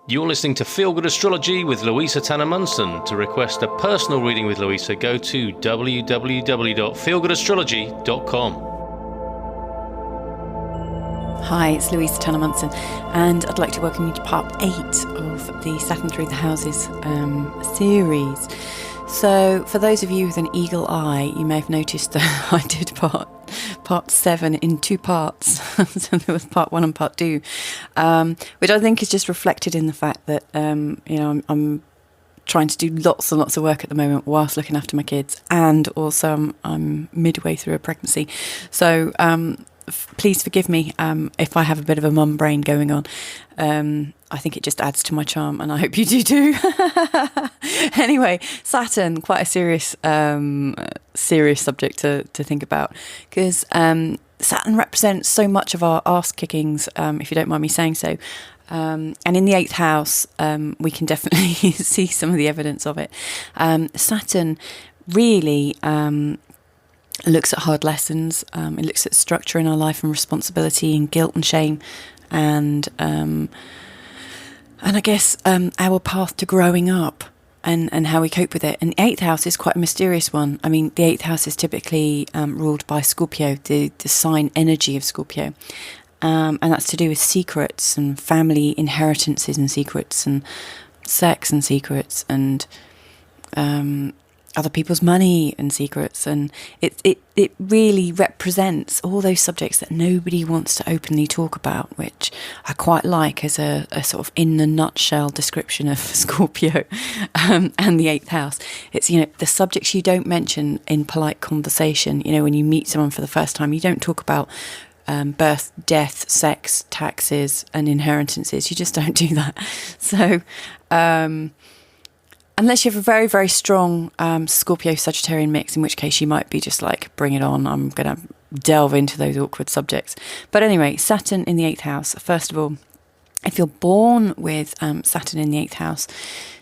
You're listening to Feel Good Astrology with Louisa Tanner Munson. To request a personal reading with Louisa, go to www.feelgoodastrology.com. Hi, it's Louisa Tanner Munson, and I'd like to welcome you to part 8 of the Saturn Through the Houses series. So, for those of you with an eagle eye, you may have noticed that I did part 7 in 2 parts. So there was part 1 and part 2, which I think is just reflected in the fact that I'm trying to do lots and lots of work at the moment whilst looking after my kids, and also I'm midway through a pregnancy. So please forgive me if I have a bit of a mum brain going on. I think it just adds to my charm, and I hope you do too. Anyway, Saturn, quite a serious subject to think about, because Saturn represents so much of our arse kickings, if you don't mind me saying so. And in the 8th house, we can definitely see some of the evidence of it. Saturn really looks at hard lessons. It looks at structure in our life and responsibility and guilt and shame, and I guess our path to growing up and how we cope with it. And the 8th house is quite a mysterious one. I mean, the 8th house is typically ruled by Scorpio, the sign energy of Scorpio. And that's to do with secrets and family inheritances and secrets and sex and secrets and other people's money and secrets. And it really represents all those subjects that nobody wants to openly talk about, which I quite like as a sort of in the nutshell description of Scorpio and the 8th house. It's, the subjects you don't mention in polite conversation. When you meet someone for the first time, you don't talk about birth, death, sex, taxes and inheritances. You just don't do that. So unless you have a very, very strong Scorpio-Sagittarian mix, in which case you might be just like, bring it on, I'm going to delve into those awkward subjects. But anyway, Saturn in the 8th house. First of all, if you're born with Saturn in the 8th house,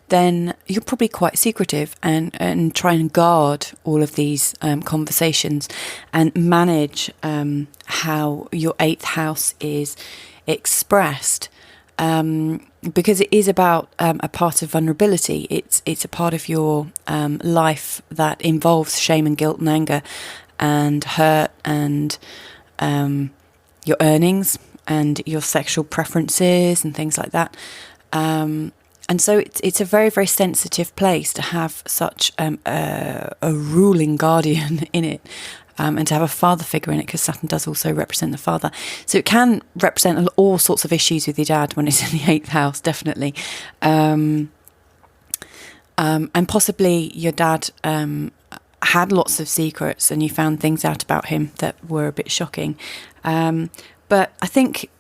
then you're probably quite secretive and try and guard all of these conversations and manage how your 8th house is expressed. Because it is about a part of vulnerability. It's a part of your life that involves shame and guilt and anger and hurt and your earnings and your sexual preferences and things like that. And so it's a very, very sensitive place to have such a ruling guardian in it. And to have a father figure in it, because Saturn does also represent the father. So it can represent all sorts of issues with your dad when it's in the 8th house, definitely. And possibly your dad had lots of secrets and you found things out about him that were a bit shocking. But I think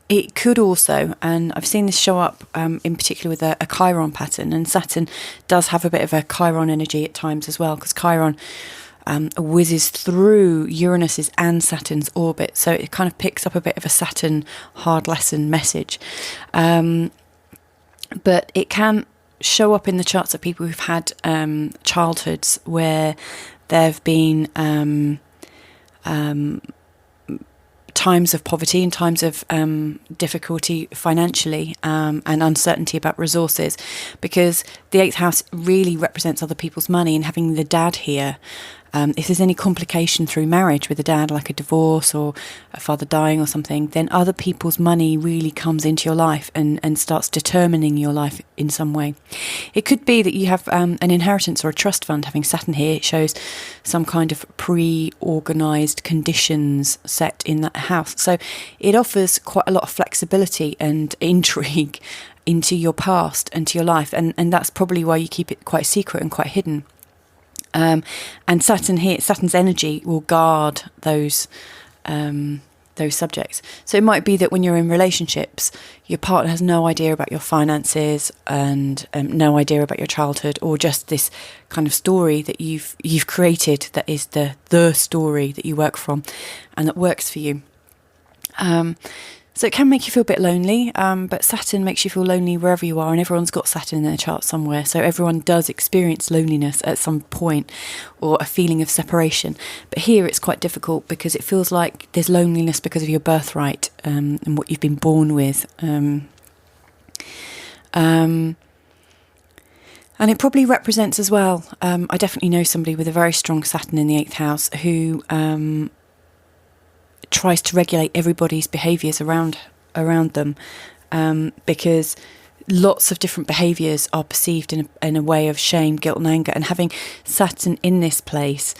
it could also, and I've seen this show up in particular with a Chiron pattern, and Saturn does have a bit of a Chiron energy at times as well, because Chiron whizzes through Uranus's and Saturn's orbit, so it kind of picks up a bit of a Saturn hard lesson message. But it can show up in the charts of people who've had childhoods where there have been times of poverty and times of difficulty financially and uncertainty about resources, because the 8th house really represents other people's money, and having the dad here, if there's any complication through marriage with a dad, like a divorce or a father dying or something, then other people's money really comes into your life and starts determining your life in some way. It could be that you have an inheritance or a trust fund. Having Saturn here, it shows some kind of pre-organised conditions set in that house. So it offers quite a lot of flexibility and intrigue into your past and to your life, and that's probably why you keep it quite secret and quite hidden. And Saturn here, Saturn's energy will guard those subjects. So it might be that when you're in relationships, your partner has no idea about your finances and no idea about your childhood, or just this kind of story that you've created that is the story that you work from and that works for you. So it can make you feel a bit lonely, but Saturn makes you feel lonely wherever you are, and everyone's got Saturn in their chart somewhere. So everyone does experience loneliness at some point, or a feeling of separation. But here it's quite difficult because it feels like there's loneliness because of your birthright and what you've been born with. And it probably represents as well, I definitely know somebody with a very strong Saturn in the 8th house who tries to regulate everybody's behaviours around them, because lots of different behaviours are perceived in a way of shame, guilt and anger. And having Saturn in this place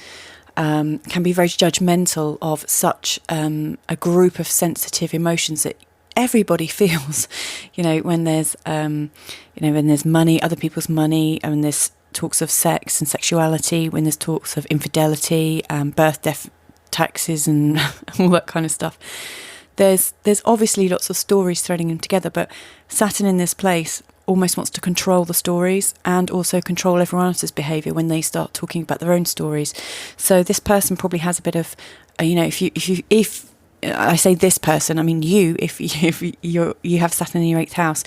can be very judgmental of such a group of sensitive emotions that everybody feels, when there's, when there's money, other people's money, and when there's talks of sex and sexuality, when there's talks of infidelity, birth, death, taxes, and all that kind of stuff. There's obviously lots of stories threading them together, but Saturn in this place almost wants to control the stories and also control everyone else's behaviour when they start talking about their own stories. So this person probably has a bit of, if I say this person, I mean you, if you have Saturn in your 8th house,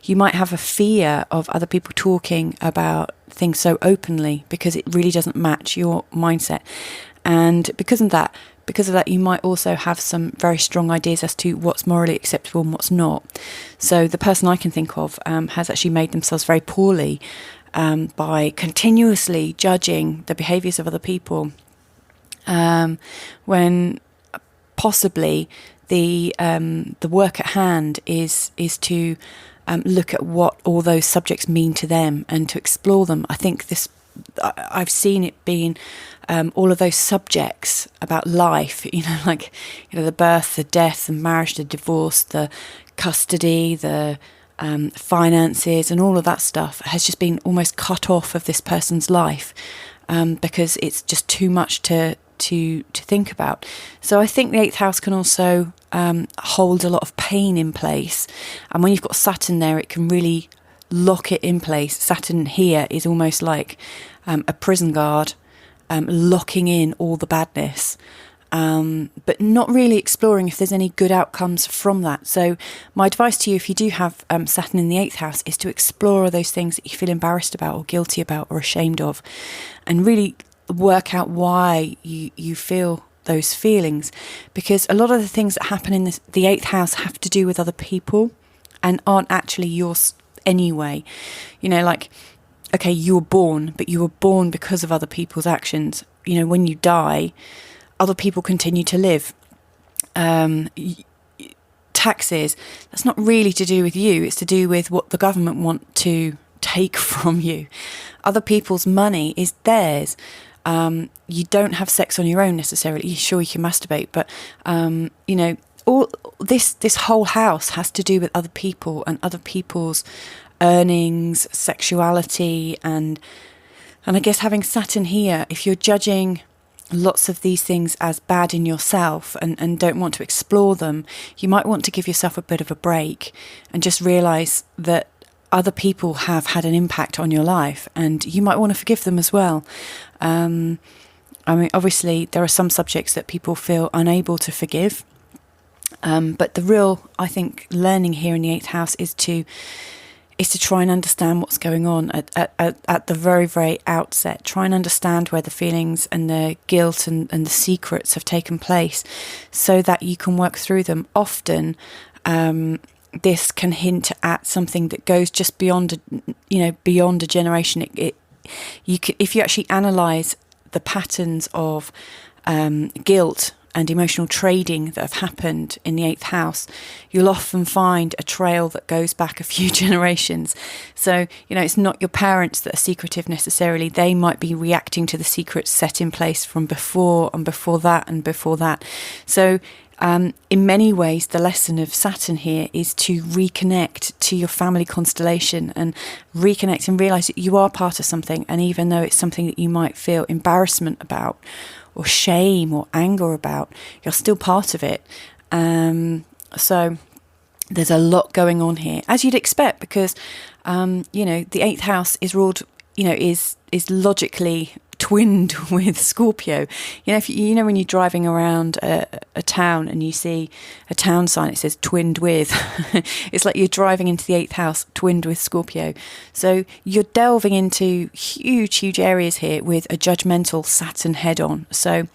you might have a fear of other people talking about things so openly because it really doesn't match your mindset. And because of that, you might also have some very strong ideas as to what's morally acceptable and what's not. So the person I can think of has actually made themselves very poorly by continuously judging the behaviours of other people, when possibly the work at hand is to look at what all those subjects mean to them and to explore them. I think I've seen it being all of those subjects about life, the birth, the death, the marriage, the divorce, the custody, the finances, and all of that stuff has just been almost cut off of this person's life because it's just too much to think about. So I think the 8th house can also hold a lot of pain in place, and when you've got Saturn there, it can really lock it in place. Saturn here is almost like a prison guard, locking in all the badness, but not really exploring if there's any good outcomes from that. So my advice to you, if you do have Saturn in the 8th house, is to explore those things that you feel embarrassed about or guilty about or ashamed of, and really work out why you feel those feelings, because a lot of the things that happen in the 8th house have to do with other people and aren't actually yours anyway. Okay, you were born, but you were born because of other people's actions. When you die, other people continue to live. Taxes, that's not really to do with you, it's to do with what the government want to take from you. Other people's money is theirs. You don't have sex on your own necessarily. Sure, you can masturbate, but all this whole house has to do with other people and other people's earnings, sexuality, and I guess having Saturn here, if you're judging lots of these things as bad in yourself and don't want to explore them, you might want to give yourself a bit of a break and just realise that other people have had an impact on your life and you might want to forgive them as well. Obviously there are some subjects that people feel unable to forgive, but the real, I think, learning here in the 8th house is to try and understand what's going on at the very, very outset. Try and understand where the feelings and the guilt and the secrets have taken place so that you can work through them. Often this can hint at something that goes just beyond a generation. If you actually analyse the patterns of guilt and emotional trading that have happened in the 8th house, you'll often find a trail that goes back a few generations. So, it's not your parents that are secretive necessarily. They might be reacting to the secrets set in place from before and before that and before that. So, in many ways, the lesson of Saturn here is to reconnect to your family constellation and reconnect and realise that you are part of something. And even though it's something that you might feel embarrassment about, or shame or anger about, you're still part of it. So there's a lot going on here, as you'd expect, because the 8th house is ruled, is logically twinned with Scorpio. If when you're driving around a town and you see a town sign, it says twinned with. It's like you're driving into the 8th house twinned with Scorpio. So you're delving into huge areas here with a judgmental Saturn head on. So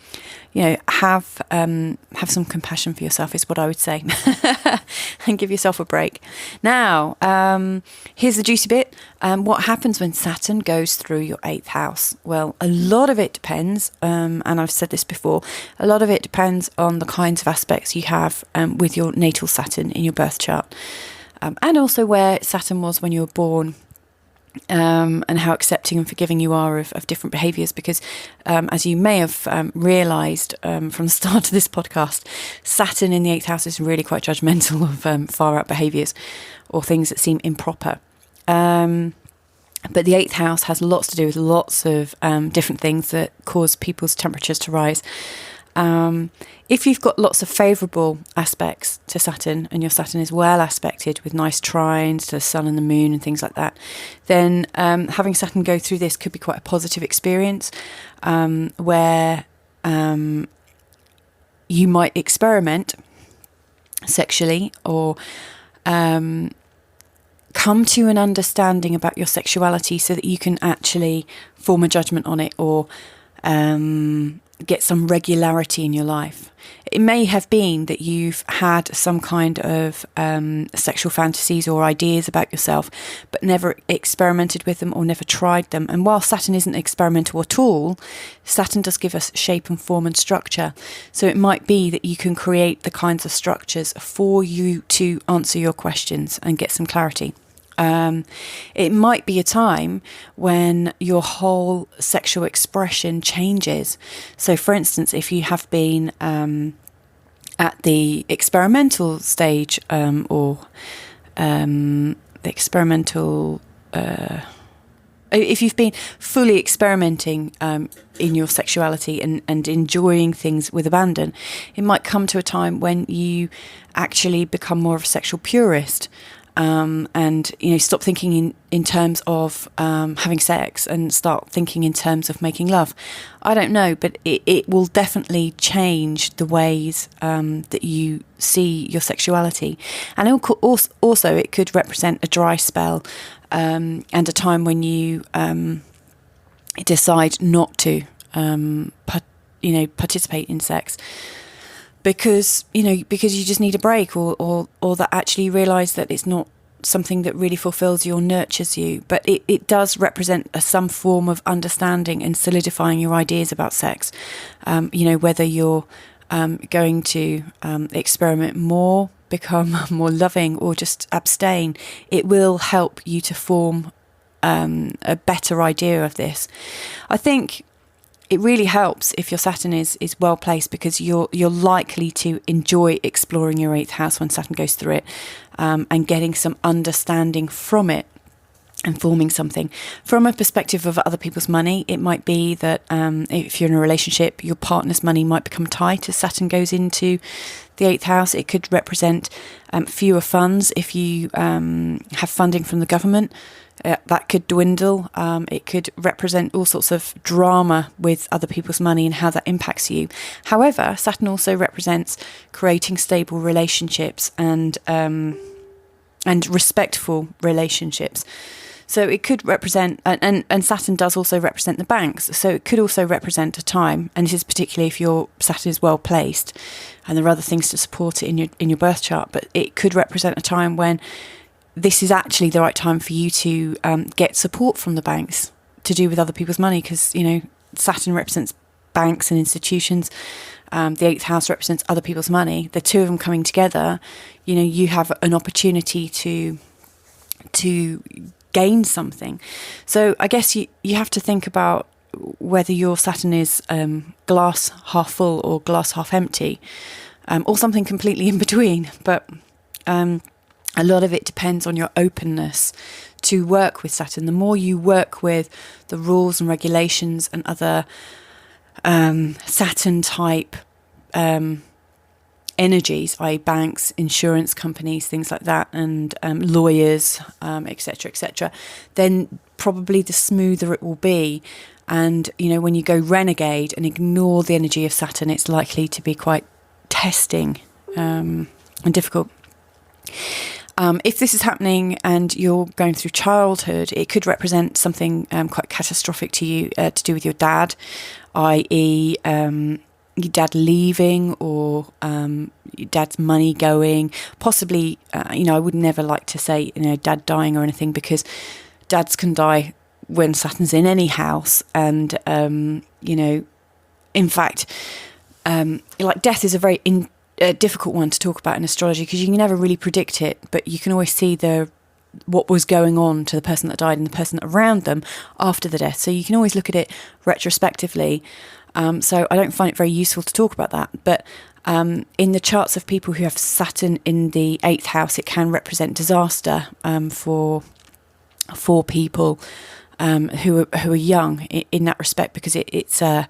have some compassion for yourself is what I would say, and give yourself a break. Now, here's the juicy bit. What happens when Saturn goes through your 8th house? Well, a lot of it depends, and I've said this before, a lot of it depends on the kinds of aspects you have with your natal Saturn in your birth chart, and also where Saturn was when you were born. And how accepting and forgiving you are of different behaviours, because as you may have realised from the start of this podcast, Saturn in the 8th house is really quite judgmental of far out behaviours or things that seem improper. But the 8th house has lots to do with lots of different things that cause people's temperatures to rise. If you've got lots of favourable aspects to Saturn, and your Saturn is well aspected with nice trines to the sun and the moon and things like that, then having Saturn go through this could be quite a positive experience, where you might experiment sexually, or come to an understanding about your sexuality so that you can actually form a judgment on it, or get some regularity in your life. It may have been that you've had some kind of sexual fantasies or ideas about yourself, but never experimented with them or never tried them. And while Saturn isn't experimental at all, Saturn does give us shape and form and structure. So it might be that you can create the kinds of structures for you to answer your questions and get some clarity. It might be a time when your whole sexual expression changes. So, for instance, if you have been at the experimental stage, or the experimental, if you've been fully experimenting in your sexuality and enjoying things with abandon, it might come to a time when you actually become more of a sexual purist. And stop thinking in terms of having sex and start thinking in terms of making love. I don't know, but it will definitely change the ways that you see your sexuality. And also it could represent a dry spell, and a time when you decide not to participate in sex. Because you just need a break, or that actually you realise that it's not something that really fulfills you or nurtures you. But it does represent some form of understanding and solidifying your ideas about sex. Whether you're going to experiment more, become more loving, or just abstain, it will help you to form a better idea of this. I think it really helps if your Saturn is well placed, because you're likely to enjoy exploring your 8th house when Saturn goes through it, and getting some understanding from it and forming something. From a perspective of other people's money, it might be that if you're in a relationship, your partner's money might become tight as Saturn goes into the 8th house. It could represent fewer funds if you have funding from the government. That could dwindle. It could represent all sorts of drama with other people's money and how that impacts you. However, Saturn also represents creating stable relationships and respectful relationships. So it could represent, and Saturn does also represent the banks. So it could also represent a time, and this is particularly if your Saturn is well placed, and there are other things to support it in your birth chart. But it could represent a time when this is actually the right time for you to get support from the banks to do with other people's money, because Saturn represents banks and institutions. The 8th house represents other people's money. The two of them coming together, you have an opportunity to gain something. So I guess you have to think about whether your Saturn is glass half full or glass half empty, or something completely in between. But a lot of it depends on your openness to work with Saturn. The more you work with the rules and regulations and other Saturn type energies, i.e. banks, insurance companies, things like that, and lawyers, etc., then probably the smoother it will be. And, when you go renegade and ignore the energy of Saturn, it's likely to be quite testing and difficult. If this is happening and you're going through childhood, it could represent something quite catastrophic to you, to do with your dad, i.e. your dad leaving, or your dad's money going. Possibly, I would never like to say, dad dying or anything, because dads can die when Saturn's in any house. And, in fact, death is a very difficult one to talk about in astrology, because you can never really predict it, but you can always see what was going on to the person that died and the person around them after the death. So you can always look at it retrospectively. So I don't find it very useful to talk about that. But in the charts of people who have Saturn in the 8th house, it can represent disaster for people who are young in that respect, because it's an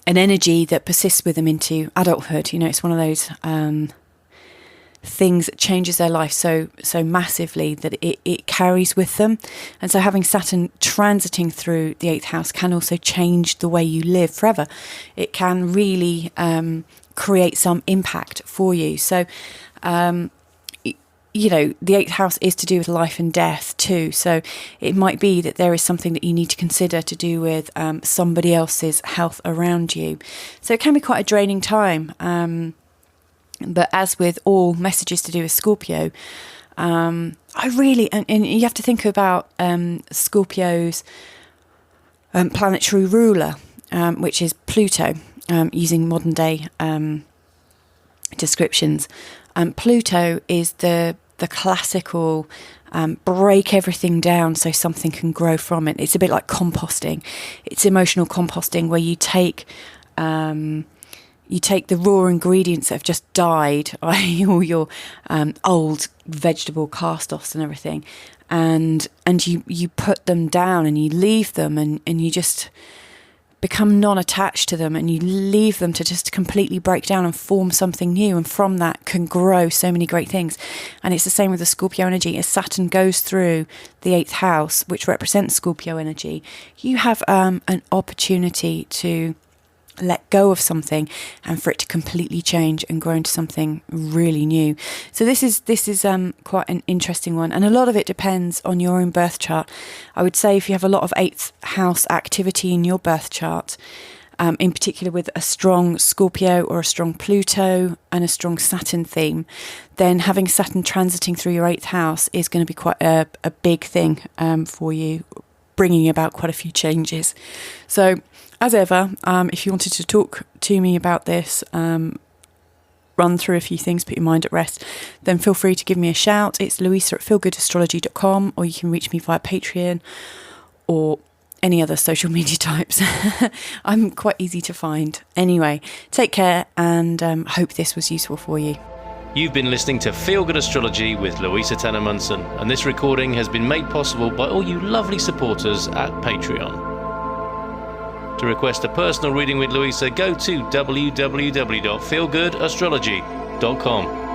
energy that persists with them into adulthood. It's one of those things that changes their life so massively that it carries with them. And so having Saturn transiting through the 8th house can also change the way you live forever. It can really create some impact for you. So the 8th house is to do with life and death too. So it might be that there is something that you need to consider to do with somebody else's health around you. So it can be quite a draining time. But as with all messages to do with Scorpio, and you have to think about Scorpio's planetary ruler, which is Pluto, using modern day descriptions. Pluto is the classical break everything down so something can grow from it. It's a bit like composting. It's emotional composting, where you take the raw ingredients that have just died, i.e. all your old vegetable cast-offs and everything, and you put them down and you leave them, and you just become non-attached to them, and you leave them to just completely break down and form something new, and from that can grow so many great things. And it's the same with the Scorpio energy. As Saturn goes through the 8th house, which represents Scorpio energy, you have an opportunity to let go of something and for it to completely change and grow into something really new. So this is quite an interesting one, and a lot of it depends on your own birth chart. I would say if you have a lot of 8th house activity in your birth chart, in particular with a strong Scorpio or a strong Pluto and a strong Saturn theme, then having Saturn transiting through your 8th house is going to be quite a big thing for you, bringing about quite a few changes. So as ever, if you wanted to talk to me about this, run through a few things, put your mind at rest, then feel free to give me a shout. It's louisa@feelgoodastrology.com, or you can reach me via Patreon or any other social media types. I'm quite easy to find. Anyway, take care, and hope this was useful for you. You've been listening to Feel Good Astrology with Louisa Tanner Munson, and this recording has been made possible by all you lovely supporters at Patreon. To request a personal reading with Louisa, go to www.feelgoodastrology.com.